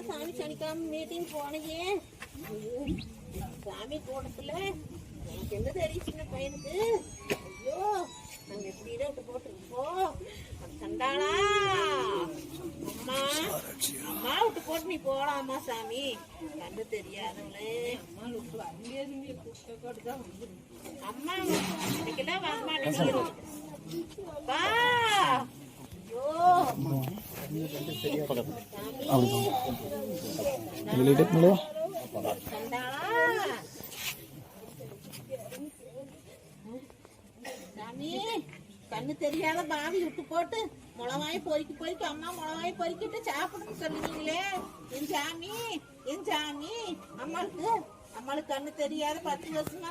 சாமி சனிக்காம மீட்டிங் போனீங்க. சாமி கூடத்துல எனக்கு என்ன தெரியும் சின்ன பையனுக்கு. ஐயோ நாங்க எப்படி விட்டு போட்டுருப்போம். கண்டாளா அம்மா அம்மா விட்டு போட்டு நீ போடாமா சாமி. கண்டு தெரியாதவளே அம்மா இன்னைக்கெல்லாம் வரமாட்டேங்கிறோம். கண்ணு தெரியாத பாவி விட்டு போட்டு முளவாய் பொறுக்கி அம்மா முளவாய் பொறுக்கிட்டு சாப்பிடுன்னு சொல்லுவீங்களே. என் சாமி அம்மாளுக்கு கண்ணு தெரியாத 10 வருஷமா